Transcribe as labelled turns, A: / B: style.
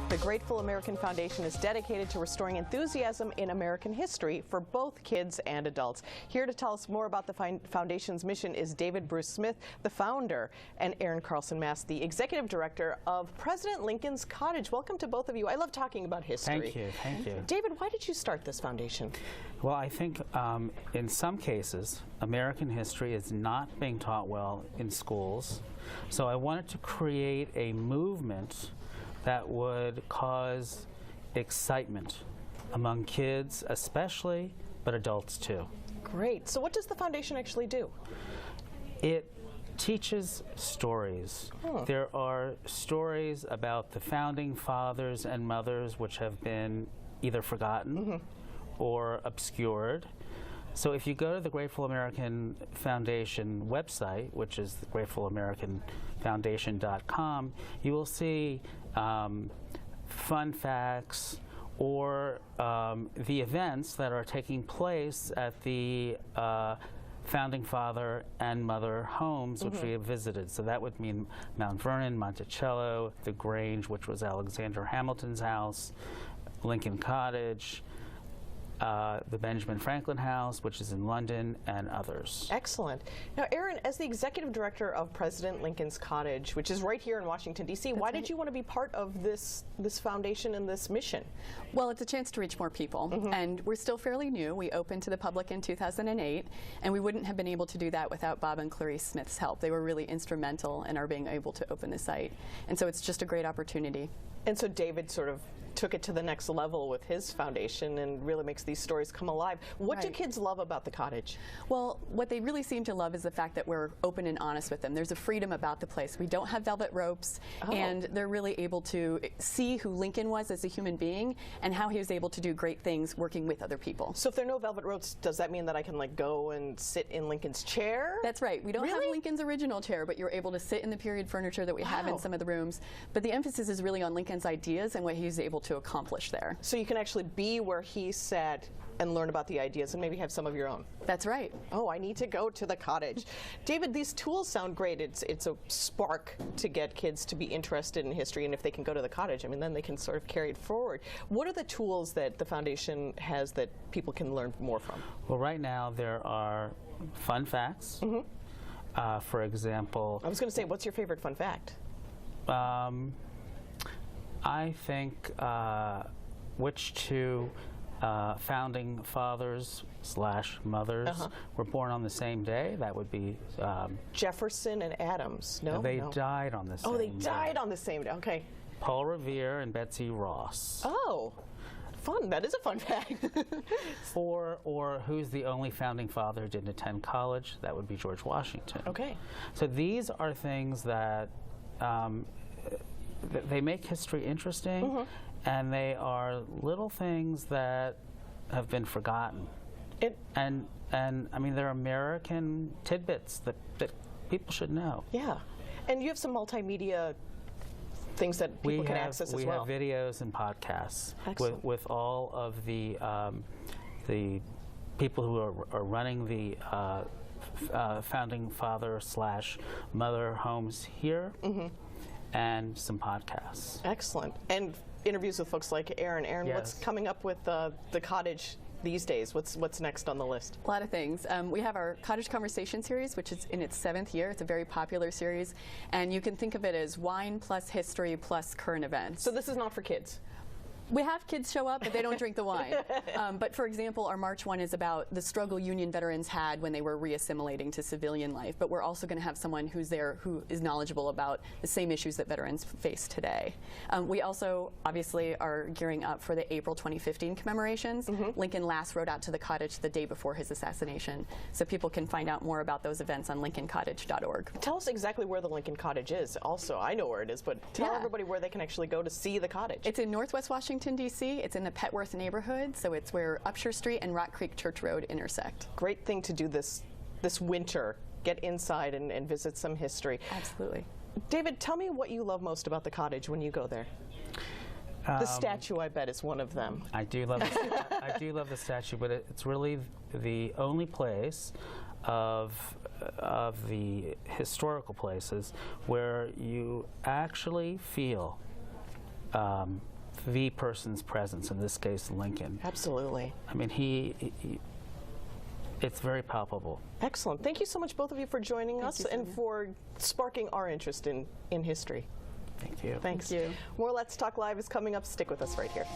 A: The Grateful American Foundation is dedicated to restoring enthusiasm in American history for both kids and adults. Here to tell us more about the foundation's mission is David Bruce Smith, the founder, and Erin Carlson Mast, the executive director of President Lincoln's Cottage. Welcome to both of you. I love talking about history.
B: Thank you. Thank you.
A: David, why did you start this foundation?
B: Well, I think in some cases, American history is not being taught well in schools. So I wanted to create a movement that would cause excitement among kids especially, but adults too.
A: Great. So what does the foundation actually do?
B: It teaches stories. There are stories about the founding fathers and mothers which have been either forgotten or obscured. So if you go to the Grateful American Foundation website, which is gratefulaamericanfoundation.com, you will see fun facts or the events that are taking place at the founding father and mother homes which we have visited. So that would mean Mount Vernon, Monticello, the Grange, which was Alexander Hamilton's house, Lincoln Cottage, the Benjamin Franklin House, which is in London, and others.
A: Excellent. Now, Erin, as the executive director of President Lincoln's Cottage, which is right here in Washington, D.C., why did you want to be part of this foundation and this mission?
C: Well, it's a chance to reach more people, and we're still fairly new. We opened to the public in 2008, and we wouldn't have been able to do that without Bob and Clarice Smith's help. They were really instrumental in our being able to open the site, and so it's just a great opportunity.
A: And so David sort of took it to the next level with his foundation and really makes these stories come alive. What do kids love about the Cottage?
C: Well, what they really seem to love is the fact that we're open and honest with them. There's a freedom about the place. We don't have velvet ropes, and they're really able to see who Lincoln was as a human being and how he was able to do great things working with other people.
A: So if there are no velvet ropes, does that mean that I can like go and sit in Lincoln's chair?
C: That's right. We don't have Lincoln's original chair, but you're able to sit in the period furniture that we have in some of the rooms. But the emphasis is really on Lincoln's ideas and what he was able to accomplish there.
A: So you can actually be where he sat and learn about the ideas and maybe have some of your own.
C: That's right.
A: Oh, I need to go to the Cottage. David, these tools sound great. It's a spark to get kids to be interested in history, and if they can go to the Cottage, I mean, then they can sort of carry it forward. What are the tools that the foundation has that people can learn more from?
B: Well, right now there are fun facts. For example,
A: I was going to say, what's your favorite fun fact?
B: I think which two founding fathers / mothers were born on the same day. That would be
A: Jefferson and Adams. No,
B: they died on the same day.
A: Oh, they died on the same day. Okay.
B: Paul Revere and Betsy Ross.
A: Oh, fun. That is a fun fact.
B: Or who's the only founding father who didn't attend college? That would be George Washington.
A: Okay.
B: So these are things that they make history interesting, and they are little things that have been forgotten. And I mean, they're American tidbits that people should know.
A: Yeah. And you have some multimedia things that people can access as well.
B: We have videos and podcasts with all of the people who are running the founding father / mother homes here. And some podcasts.
A: Excellent. And interviews with folks like Erin. Erin, what's coming up with the Cottage these days? What's next on the list?
C: A lot of things. We have our Cottage Conversation series, which is in its 7th year. It's a very popular series, and you can think of it as wine plus history plus current events.
A: So this is not for kids?
C: We have kids show up, but they don't drink the wine. But for example, our March one is about the struggle Union veterans had when they were reassimilating to civilian life. But we're also going to have someone who's there who is knowledgeable about the same issues that veterans face today. We also obviously are gearing up for the April 2015 commemorations. Lincoln last rode out to the Cottage the day before his assassination, so people can find out more about those events on lincolncottage.org.
A: Tell us exactly where the Lincoln Cottage is. Also, I know where it is, but tell everybody where they can actually go to see the Cottage.
C: It's in Northwest Washington, D.C. It's in the Petworth neighborhood, so it's where Upshur Street and Rock Creek Church Road intersect. Great
A: thing to do this winter. Get inside and visit some history.
C: Absolutely.
A: David, tell me what you love most about the Cottage when you go there. The statue, I bet, is one of them.
B: I do love the statue, but it's really the only place of the historical places where you actually feel the person's presence, in this case Lincoln.
A: Absolutely.
B: I mean, it's very palpable.
A: Excellent. Thank you so much, both of you, for joining us and for sparking our interest in history.
B: Thank you.
A: Thanks.
C: Thank you.
A: More Let's Talk Live is coming up. Stick with us right here.